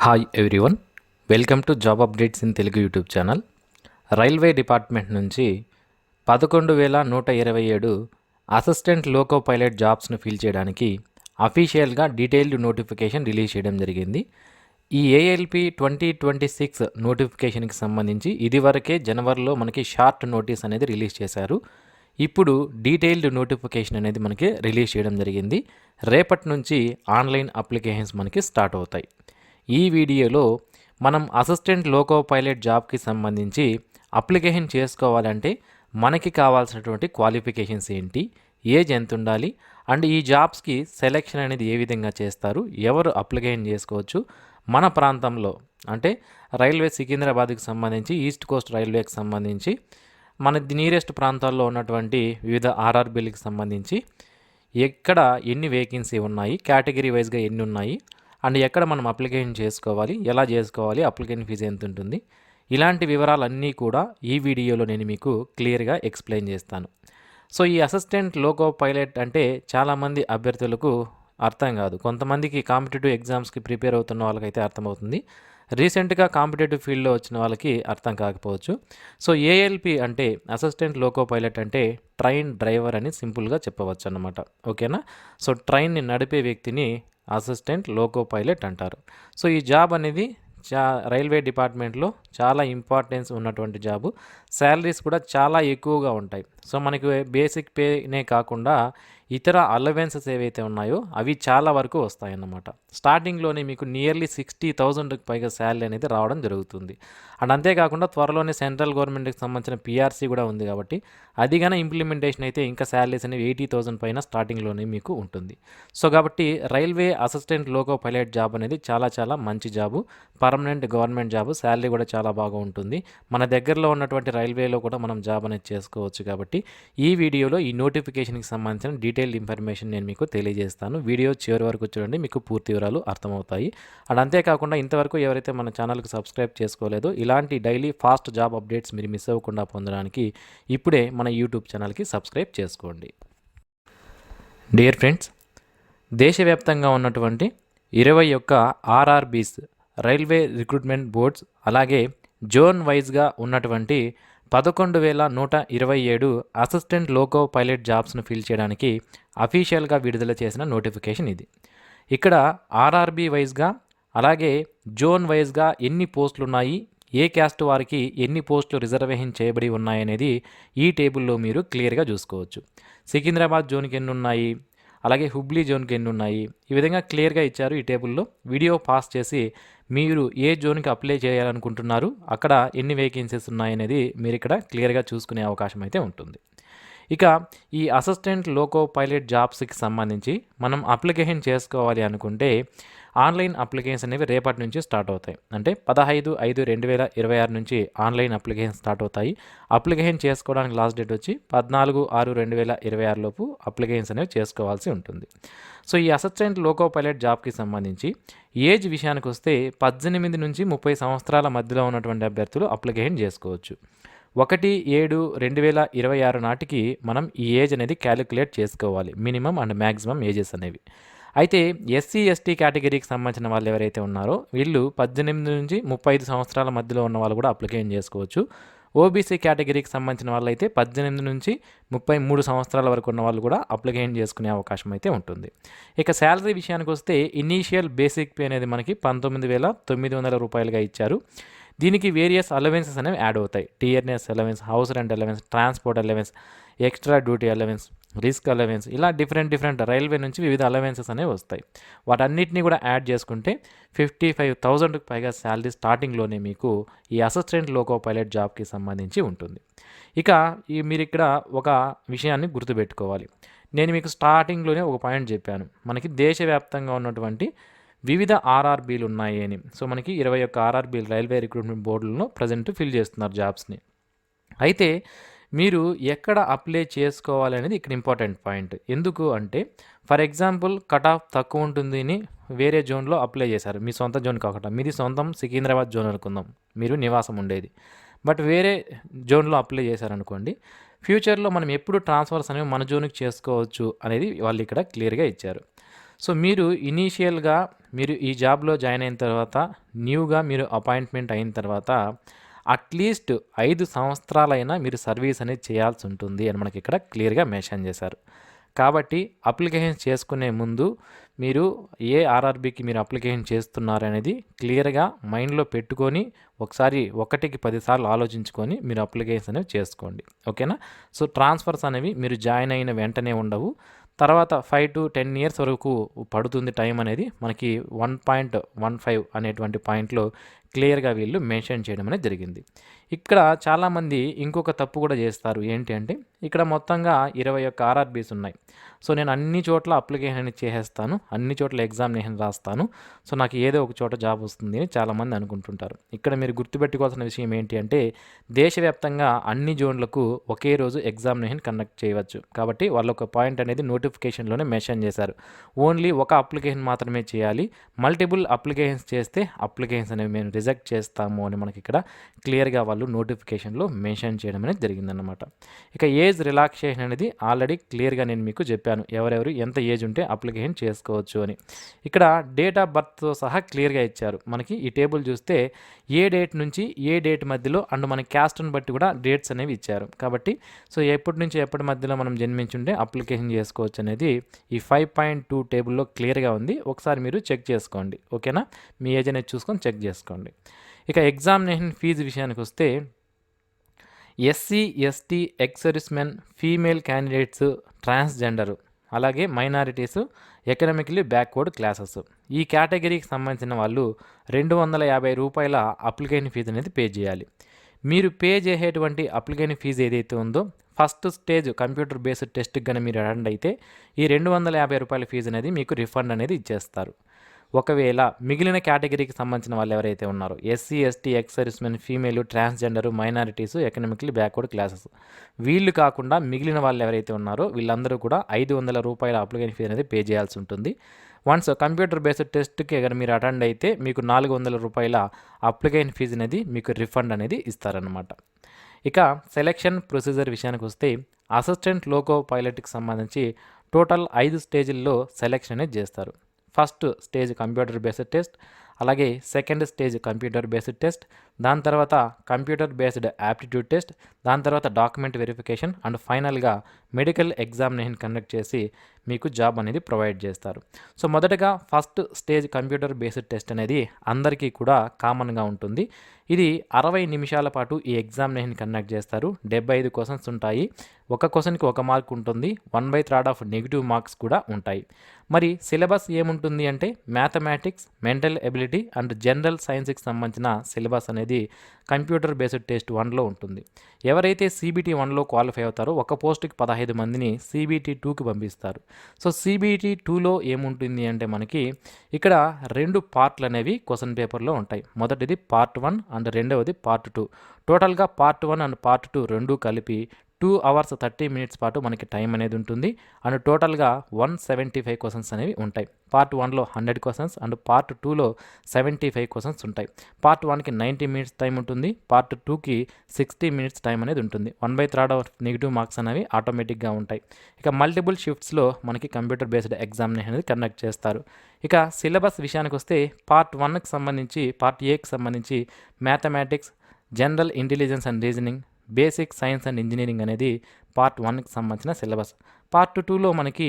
Hi everyone, welcome to job updates in Telugu YouTube channel. Railway department నుంచి 11,127 assistant loco pilot జాబ్స్ను fill చేయడానికి అఫీషియల్గా detailed notification release చేయడం జరిగింది. ఈ ఏఎల్పి 2026 నోటిఫికేషన్కి సంబంధించి ఇదివరకే జనవరిలో మనకి షార్ట్ నోటీస్ అనేది రిలీజ్ చేశారు. ఇప్పుడు డీటెయిల్డ్ నోటిఫికేషన్ అనేది మనకి రిలీజ్ చేయడం జరిగింది. రేపటి నుంచి ఆన్లైన్ అప్లికేషన్స్ మనకి స్టార్ట్ అవుతాయి. ఈ వీడియోలో మనం అసిస్టెంట్ లోకో పైలట్ జాబ్కి సంబంధించి అప్లికేషన్ చేసుకోవాలంటే మనకి కావాల్సినటువంటి క్వాలిఫికేషన్స్ ఏంటి, ఏజ్ ఎంత ఉండాలి, అండ్ ఈ జాబ్స్కి సెలెక్షన్ అనేది ఏ విధంగా చేస్తారు, ఎవరు అప్లికేషన్ చేసుకోవచ్చు, మన ప్రాంతంలో అంటే రైల్వే సికింద్రాబాద్కి సంబంధించి ఈస్ట్ కోస్ట్ రైల్వేకి సంబంధించి మన నియరెస్ట్ ప్రాంతాల్లో ఉన్నటువంటి వివిధ ఆర్ఆర్బీలకు సంబంధించి ఎక్కడ ఎన్ని వేకెన్సీ ఉన్నాయి, కేటగిరీ వైజ్గా ఎన్ని ఉన్నాయి, అండ్ ఎక్కడ మనం అప్లికేషన్ చేసుకోవాలి, ఎలా చేసుకోవాలి, అప్లికేషన్ ఫీజు ఎంత ఉంటుంది, ఇలాంటి వివరాలన్నీ కూడా ఈ వీడియోలో నేను మీకు క్లియర్గా ఎక్స్ప్లెయిన్ చేస్తాను. సో ఈ అసిస్టెంట్ లోకో పైలట్ అంటే చాలామంది అభ్యర్థులకు అర్థం కాదు. కొంతమందికి కాంపిటేటివ్ ఎగ్జామ్స్కి ప్రిపేర్ అవుతున్న వాళ్ళకైతే అర్థమవుతుంది. రీసెంట్గా కాంపిటేటివ్ ఫీల్డ్లో వచ్చిన వాళ్ళకి అర్థం కాకపోవచ్చు. సో ఏఎల్పి అంటే అసిస్టెంట్ లోకో పైలట్ అంటే ట్రైన్ డ్రైవర్ అని సింపుల్గా చెప్పవచ్చు అన్నమాట. ఓకేనా? సో ట్రైన్ని నడిపే వ్యక్తిని అసిస్టెంట్ లోకో పైలట్ అంటారు. సో ఈ జాబ్ అనేది రైల్వే డిపార్ట్మెంట్లో చాలా ఇంపార్టెన్స్ ఉన్నటువంటి జాబు. శాలరీస్ కూడా చాలా ఎక్కువగా ఉంటాయి. సో మనకి బేసిక్ పేనే కాకుండా ఇతర అలవెన్సెస్ ఏవైతే ఉన్నాయో అవి చాలా వరకు వస్తాయన్నమాట. స్టార్టింగ్లోనే మీకు నియర్లీ 60,000కి పైగా శాలరీ అనేది రావడం జరుగుతుంది. అండ్ అంతేకాకుండా త్వరలోనే సెంట్రల్ గవర్నమెంట్కి సంబంధించిన పిఆర్సీ కూడా ఉంది కాబట్టి అది కానీ ఇంప్లిమెంటేషన్ అయితే ఇంకా శాలరీస్ అనేవి 80,000 పైన స్టార్టింగ్లోనే మీకు ఉంటుంది. సో కాబట్టి railway assistant loco pilot job అనేది చాలా చాలా మంచి job, permanent government job, salary కూడా చాలా బాగా ఉంటుంది. మన దగ్గరలో ఉన్నటువంటి రైల్వేలో కూడా మనం జాబ్ అనేది చేసుకోవచ్చు. కాబట్టి ఈ వీడియోలో ఈ నోటిఫికేషన్కి సంబంధించిన డీటెయిల్డ్ ఇన్ఫర్మేషన్ నేను మీకు తెలియజేస్తాను. వీడియో చివరి వరకు చూడండి, మీకు పూర్తి వివరాలు అర్థమవుతాయి. అండ్ అంతేకాకుండా ఇంతవరకు ఎవరైతే మన ఛానల్కి సబ్స్క్రైబ్ చేసుకోలేదో ఇలాంటి డైలీ ఫాస్ట్ జాబ్ అప్డేట్స్ మీరు మిస్ అవ్వకుండా పొందడానికి ఇప్పుడే మన యూట్యూబ్ ఛానల్కి సబ్స్క్రైబ్ చేసుకోండి. డియర్ ఫ్రెండ్స్, దేశవ్యాప్తంగా ఉన్నటువంటి 21 ఆర్ఆర్బీస్ రైల్వే రిక్రూట్మెంట్ బోర్డ్స్ అలాగే జోన్ వైజ్గా ఉన్నటువంటి 11,127 అసిస్టెంట్ లోకో పైలట్ జాబ్స్ను ఫిల్ చేయడానికి అఫీషియల్గా విడుదల చేసిన నోటిఫికేషన్ ఇది. ఇక్కడ ఆర్ఆర్బీ వైజ్గా అలాగే జోన్ వైజ్గా ఎన్ని పోస్టులు ఉన్నాయి, ఏ క్యాస్ట్ వారికి ఎన్ని పోస్టులు రిజర్వేషన్ చేయబడి ఉన్నాయనేది ఈ టేబుల్లో మీరు క్లియర్గా చూసుకోవచ్చు. సికింద్రాబాద్ జోన్కి ఎన్ని ఉన్నాయి, అలాగే హుబ్లీ జోన్కి ఎన్ని ఉన్నాయి, ఈ విధంగా క్లియర్గా ఇచ్చారు ఈ టేబుల్లో. వీడియో పాస్ చేసి మీరు ఏ జోన్కి అప్లై చేయాలనుకుంటున్నారు, అక్కడ ఎన్ని వేకెన్సీస్ ఉన్నాయనేది మీరు ఇక్కడ క్లియర్గా చూసుకునే అవకాశం అయితే ఉంటుంది. ఇక ఈ అసిస్టెంట్ లోకో పైలట్ జాబ్స్కి సంబంధించి మనం అప్లికేషన్ చేసుకోవాలి అనుకుంటే ఆన్లైన్ అప్లికేషన్స్ అనేవి రేపటి నుంచి స్టార్ట్ అవుతాయి. అంటే 15/5/2026 నుంచి ఆన్లైన్ అప్లికేషన్ స్టార్ట్ అవుతాయి. అప్లికేషన్ చేసుకోవడానికి లాస్ట్ డేట్ వచ్చి 14/6/2026 లోపు అప్లికేషన్స్ అనేవి చేసుకోవాల్సి ఉంటుంది. సో ఈ అసిస్టెంట్ లోకో పైలట్ జాబ్కి సంబంధించి ఏజ్ విషయానికి వస్తే 18 నుంచి 30 సంవత్సరాల మధ్యలో ఉన్నటువంటి అభ్యర్థులు అప్లికేషన్ చేసుకోవచ్చు. 1/7/2026 నాటికి మనం ఈ ఏజ్ అనేది క్యాలిక్యులేట్ చేసుకోవాలి, మినిమం అండ్ మ్యాక్సిమం ఏజెస్ అనేవి. అయితే ఎస్సీ ఎస్టీ కేటగిరీకి సంబంధించిన వాళ్ళు ఎవరైతే ఉన్నారో వీళ్ళు 18 నుంచి 35 సంవత్సరాల మధ్యలో ఉన్న వాళ్ళు కూడా అప్లికేషన్ చేసుకోవచ్చు. ఓబీసీ కేటగిరీకి సంబంధించిన వాళ్ళు అయితే 18 నుంచి 33 సంవత్సరాల వరకు ఉన్న వాళ్ళు కూడా అప్లికేషన్ చేసుకునే అవకాశం అయితే ఉంటుంది. ఇక శాలరీ విషయానికి వస్తే ఇనీషియల్ బేసిక్ పే అనేది మనకి 19,900 రూపాయలుగా ఇచ్చారు. దీనికి వేరియస్ అలవెన్సెస్ అనేవి యాడ్ అవుతాయి. TRS allowance, house rent allowance, transport allowance, extra duty allowance, risk allowance, ఇలా డిఫరెంట్ రైల్వే నుంచి వివిధ అలవెన్సెస్ అనేవి వస్తాయి. వాటన్నిటిని కూడా యాడ్ చేసుకుంటే 55,000కి పైగా శాలరీ స్టార్టింగ్లోనే మీకు ఈ అసిస్టెంట్ లోకో పైలట్ జాబ్కి సంబంధించి ఉంటుంది. ఇక మీరు ఇక్కడ ఒక విషయాన్ని గుర్తుపెట్టుకోవాలి. నేను మీకు స్టార్టింగ్లోనే ఒక పాయింట్ చెప్పాను, మనకి దేశవ్యాప్తంగా ఉన్నటువంటి వివిధ ఆర్ఆర్బీలు ఉన్నాయి అని. సో మనకి 21 ఆర్ఆర్బీలు రైల్వే రిక్రూట్మెంట్ బోర్డులను ప్రజెంట్ ఫిల్ చేస్తున్నారు జాబ్స్ని. అయితే మీరు ఎక్కడ అప్లై చేసుకోవాలి అనేది ఇక్కడ ఇంపార్టెంట్ పాయింట్. ఎందుకు అంటే ఫర్ ఎగ్జాంపుల్ కట్ ఆఫ్ తక్కువ ఉంటుంది అని వేరే జోన్లో అప్లై చేశారు, మీ సొంత జోన్ కాకుండా. మీది సొంతం సికింద్రాబాద్ జోన్ అనుకుందాం, మీరు నివాసం ఉండేది, బట్ వేరే జోన్లో అప్లై చేశారనుకోండి, ఫ్యూచర్లో మనం ఎప్పుడు ట్రాన్స్ఫర్స్ అనేవి మన జోన్కి చేసుకోవచ్చు అనేది వాళ్ళు ఇక్కడ క్లియర్గా ఇచ్చారు. సో మీరు ఇనీషియల్గా మీరు ఈ జాబ్లో జాయిన్ అయిన తర్వాత న్యూగా మీరు అపాయింట్మెంట్ అయిన తర్వాత అట్లీస్ట్ 5 సంవత్సరాలైనా మీరు సర్వీస్ అనేది చేయాల్సి ఉంటుంది అని మనకి ఇక్కడ క్లియర్గా మెన్షన్ చేశారు. కాబట్టి అప్లికేషన్ చేసుకునే ముందు మీరు ఏ ఆర్ఆర్బీకి మీరు అప్లికేషన్ చేస్తున్నారు అనేది క్లియర్గా మైండ్లో పెట్టుకొని ఒకసారి 1కి 10 సార్లు ఆలోచించుకొని మీరు అప్లికేషన్ అనేవి చేసుకోండి. ఓకేనా? సో ట్రాన్స్ఫర్స్ అనేవి మీరు జాయిన్ అయిన వెంటనే ఉండవు. తర్వాత 5 to 10 ఇయర్స్ వరకు పడుతుంది టైం అనేది మనకి 1.15 అనేటువంటి పాయింట్లో క్లియర్గా వీళ్ళు మెన్షన్ చేయడం అనేది జరిగింది. ఇక్కడ చాలామంది ఇంకొక తప్పు కూడా చేస్తారు. ఏంటి అంటే ఇక్కడ మొత్తంగా 21 ఆర్ఆర్బీస్ ఉన్నాయి. సో నేను అన్ని చోట్ల అప్లికేషన్ అనేది చేసేస్తాను, అన్ని చోట్ల ఎగ్జామినేషన్ రాస్తాను, సో నాకు ఏదో ఒక చోట జాబ్ వస్తుంది అని చాలామంది అనుకుంటుంటారు. ఇక్కడ మీరు గుర్తుపెట్టుకోవాల్సిన విషయం ఏంటి అంటే దేశవ్యాప్తంగా అన్ని జోన్లకు ఒకే రోజు ఎగ్జామినేషన్ కండక్ట్ చేయవచ్చు. కాబట్టి వాళ్ళు ఒక పాయింట్ అనేది నోటిఫికేషన్లోనే మెన్షన్ చేశారు. ఓన్లీ ఒక అప్లికేషన్ మాత్రమే చేయాలి. మల్టిపుల్ అప్లికేషన్స్ చేస్తే అప్లికేషన్స్ అనేవి మేము రిజెక్ట్ చేస్తాము అని మనకి ఇక్కడ క్లియర్గా వాళ్ళు నోటిఫికేషన్లో మెన్షన్ చేయడం అనేది జరిగిందన్నమాట. ఇక ఏజ్ రిలాక్సేషన్ అనేది ఆల్రెడీ క్లియర్గా నేను మీకు చెప్పాను, ఎవరెవరు ఎంత ఏజ్ ఉంటే అప్లికేషన్ చేసుకోవచ్చు అని. ఇక్కడ డేట్ ఆఫ్ బర్త్తో సహా క్లియర్గా ఇచ్చారు. మనకి ఈ టేబుల్ చూస్తే ఏ డేట్ నుంచి ఏ డేట్ మధ్యలో అండ్ మన క్యాస్ట్ని బట్టి కూడా డేట్స్ అనేవి ఇచ్చారు. కాబట్టి సో ఎప్పటి నుంచి ఎప్పటి మధ్యలో మనం జన్మించుంటే అప్లికేషన్ చేసుకోవచ్చు అనేది ఈ 5.2 టేబుల్లో క్లియర్గా ఉంది. ఒకసారి మీరు చెక్ చేసుకోండి. ఓకేనా? మీ ఏజ్ అనేది చూసుకొని చెక్ చేసుకోండి. ఇక ఎగ్జామినేషన్ ఫీజు విషయానికి వస్తే SC, ST, ex servicemen, female candidates, transgender, అలాగే మైనారిటీస్, ఎకనామికలీ బ్యాక్వర్డ్ క్లాసెస్ ఈ కేటగిరీకి సంబంధించిన వాళ్ళు 250 రూపాయల అప్లికేషన్ ఫీజు అనేది పే చేయాలి. మీరు పే చేసేటువంటి అప్లికేషన్ ఫీజు ఏదైతే ఉందో ఫస్ట్ స్టేజ్ కంప్యూటర్ బేస్డ్ టెస్ట్కి కానీ మీరు అటెండ్ అయితే ఈ 250 రూపాయల ఫీజు అనేది మీకు రిఫండ్ అనేది ఇచ్చేస్తారు. ఒకవేళ మిగిలిన కేటగిరీకి సంబంధించిన వాళ్ళు ఎవరైతే ఉన్నారో SC, ST, ex servicemen, female, transgender, minorities, economically backward classes వీళ్ళు కాకుండా మిగిలిన వాళ్ళు ఎవరైతే ఉన్నారో వీళ్ళందరూ కూడా 500 రూపాయల అప్లికేషన్ ఫీజు అనేది పే చేయాల్సి ఉంటుంది. వన్స్ కంప్యూటర్ బేస్డ్ టెస్ట్కి అगर మీరు అటెండ్ అయితే మీకు 400 రూపాయల అప్లికేషన్ ఫీజు అనేది మీకు రిఫండ్ అనేది ఇస్తారనమాట. ఇక సెలెక్షన్ ప్రొసీజర్ విషయానికి వస్తే అసిస్టెంట్ లోకో పైలట్కి సంబంధించి టోటల్ 5 స్టేజ్ల్లో సెలెక్షన్ అనేది చేస్తారు. First stage computer based test, అలాగే second stage computer based test, దాని తర్వాత కంప్యూటర్ బేస్డ్ యాప్టిట్యూడ్ టెస్ట్, దాని తర్వాత డాక్యుమెంట్ వెరిఫికేషన్ అండ్ ఫైనల్గా మెడికల్ ఎగ్జామినేషన్ కండక్ట్ చేసి మీకు జాబ్ అనేది ప్రొవైడ్ చేస్తారు. సో మొదటగా first stage computer based test అనేది అందరికీ కూడా కామన్గా ఉంటుంది. ఇది 60 నిమిషాల పాటు ఈ ఎగ్జామినేషన్ కండక్ట్ చేస్తారు. 75 క్వశ్చన్స్ ఉంటాయి. ఒక క్వశ్చన్కి 1 మార్క్ ఉంటుంది. 1/3 ఆఫ్ నెగిటివ్ మార్క్స్ కూడా ఉంటాయి. మరి సిలబస్ ఏముంటుంది అంటే mathematics, mental ability and general సైన్స్కి సంబంధించిన సిలబస్ అనేది కంప్యూటర్ బేస్డ్ టెస్ట్ 1లో ఉంటుంది. ఎవరైతే CBT 1లో క్వాలిఫై అవుతారో ఒక పోస్ట్కి 15 మందిని CBT 2కి పంపిస్తారు. సో CBT 2లో ఏముంటుంది అంటే మనకి ఇక్కడ 2 పార్ట్లు అనేవి క్వశ్చన్ పేపర్లో ఉంటాయి. మొదటిది పార్ట్ 1 అండ్ రెండవది పార్ట్ 2. టోటల్గా పార్ట్ 1 అండ్ పార్ట్ 2 రెండు కలిపి 2 hours 30 minutes పాటు మనకి టైం అనేది ఉంటుంది. అండ్ టోటల్గా 175 క్వశ్చన్స్ అనేవి ఉంటాయి. పార్ట్ 1లో 100 క్వశ్చన్స్ అండ్ పార్ట్ 2లో 75 క్వశ్చన్స్ ఉంటాయి. పార్ట్ 1కి 90 minutes టైం ఉంటుంది. పార్ట్ 2కి 60 minutes టైం అనేది ఉంటుంది. 1/3 ఆఫ్ నెగిటివ్ మార్క్స్ అనేవి ఆటోమేటిక్గా ఉంటాయి. ఇక మల్టిపుల్ షిఫ్ట్స్లో మనకి కంప్యూటర్ బేస్డ్ ఎగ్జామినేషన్ అనేది కండక్ట్ చేస్తారు. ఇక సిలబస్ విషయానికి వస్తే పార్ట్ 1కి సంబంధించి పార్ట్ ఏకి సంబంధించి mathematics, general intelligence and reasoning, basic science and engineering అనేది పార్ట్ 1కి సంబంధించిన సిలబస్. పార్ట్ 2లో మనకి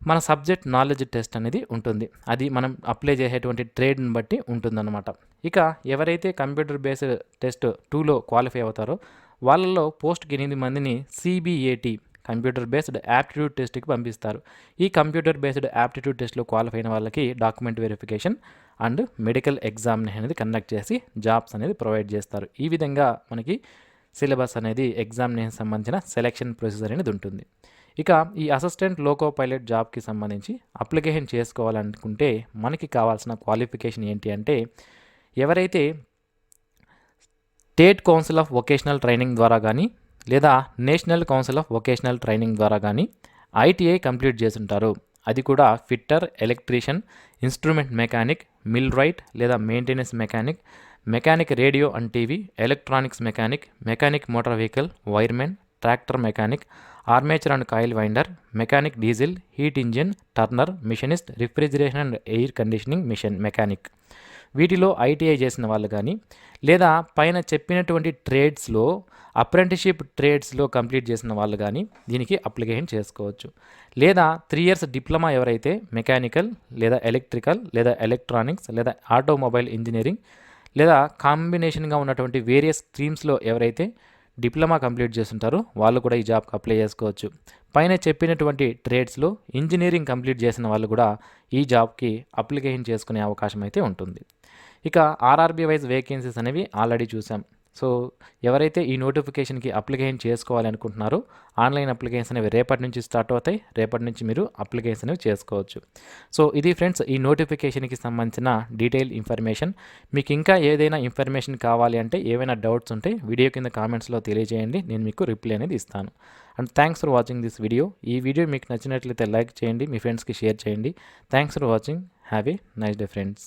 మన సబ్జెక్ట్ నాలెడ్జ్ టెస్ట్ అనేది ఉంటుంది. అది మనం అప్లై చేసేటువంటి ట్రేడ్ని బట్టి ఉంటుందన్నమాట. ఇక ఎవరైతే కంప్యూటర్ బేస్డ్ టెస్ట్ 2లో క్వాలిఫై అవుతారో వాళ్ళలో పోస్ట్కి 8 మందిని CBAT కంప్యూటర్ బేస్డ్ యాప్టిట్యూడ్ టెస్ట్కి పంపిస్తారు. ఈ కంప్యూటర్ బేస్డ్ యాప్టిట్యూడ్ టెస్ట్లో క్వాలిఫై అయిన వాళ్ళకి document verification and medical examination అనేది కండక్ట్ చేసి జాబ్స్ అనేది ప్రొవైడ్ చేస్తారు. ఈ విధంగా మనకి సిలబస్ అనేది ఎగ్జామినేషన్ సంబంధించిన సెలెక్షన్ ప్రొసీజర్ అనేది ఉంటుంది. ఇక ఈ అసిస్టెంట్ లోకో పైలట్ జాబ్కి సంబంధించి అప్లికేషన్ చేసుకోవాలనుకుంటే మనకి కావాల్సిన క్వాలిఫికేషన్ ఏంటి అంటే ఎవరైతే state council of vocational training ద్వారా కానీ లేదా national council of vocational training ద్వారా కానీ ITI కంప్లీట్ చేస్తుంటారు. అది కూడా fitter, electrician, instrument mechanic, millwright లేదా maintenance mechanic, mechanic radio and TV, electronics mechanic, mechanic motor vehicle, wiremen, tractor mechanic, armature and coil winder, mechanic diesel, heat engine, turner, machinist, refrigeration and air conditioning mechanic. వీటిలో ITI చేసిన వాళ్ళు కానీ లేదా పైన చెప్పినటువంటి ట్రేడ్స్లో apprenticeship ట్రేడ్స్లో complete చేసిన వాళ్ళు కానీ దీనికి అప్లికేషన్ చేసుకోవచ్చు. లేదా 3 years డిప్లొమా ఎవరైతే మెకానికల్ లేదా ఎలక్ట్రికల్ లేదా ఎలక్ట్రానిక్స్ లేదా ఆటోమొబైల్ ఇంజనీరింగ్ లేదా కాంబినేషన్గా ఉన్నటువంటి వేరియస్ స్ట్రీమ్స్లో ఎవరైతే డిప్లొమా కంప్లీట్ చేస్తుంటారో వాళ్ళు కూడా ఈ జాబ్కి అప్లై చేసుకోవచ్చు. పైన చెప్పినటువంటి ట్రేడ్స్లో ఇంజనీరింగ్ కంప్లీట్ చేసిన వాళ్ళు కూడా ఈ జాబ్కి అప్లికేషన్ చేసుకునే అవకాశం అయితే ఉంటుంది. ఇక ఆర్ఆర్బీ వైజ్ వేకెన్సీస్ అనేవి ఆల్రెడీ చూసాం. సో ఎవరైతే ఈ నోటిఫికేషన్కి అప్లికేషన్ చేసుకోవాలి అనుకుంటున్నారో ఆన్లైన్ అప్లికేషన్ అనేవి రేపటి నుంచి స్టార్ట్ అవుతాయి. రేపటి నుంచి మీరు అప్లికేషన్ అనేవి చేసుకోవచ్చు. సో ఇది ఫ్రెండ్స్ ఈ నోటిఫికేషన్కి సంబంధించిన డీటెయిల్ ఇన్ఫర్మేషన్. మీకు ఇంకా ఏదైనా ఇన్ఫర్మేషన్ కావాలి అంటే ఏవైనా డౌట్స్ ఉంటే వీడియో కింద కామెంట్స్లో తెలియజేయండి, నేను మీకు రిప్లై అనేది ఇస్తాను. And thanks for watching this video. ఈ వీడియో మీకు నచ్చినట్లయితే లైక్ చేయండి, మీ ఫ్రెండ్స్కి షేర్ చేయండి. Thanks for watching. Have a nice day friends.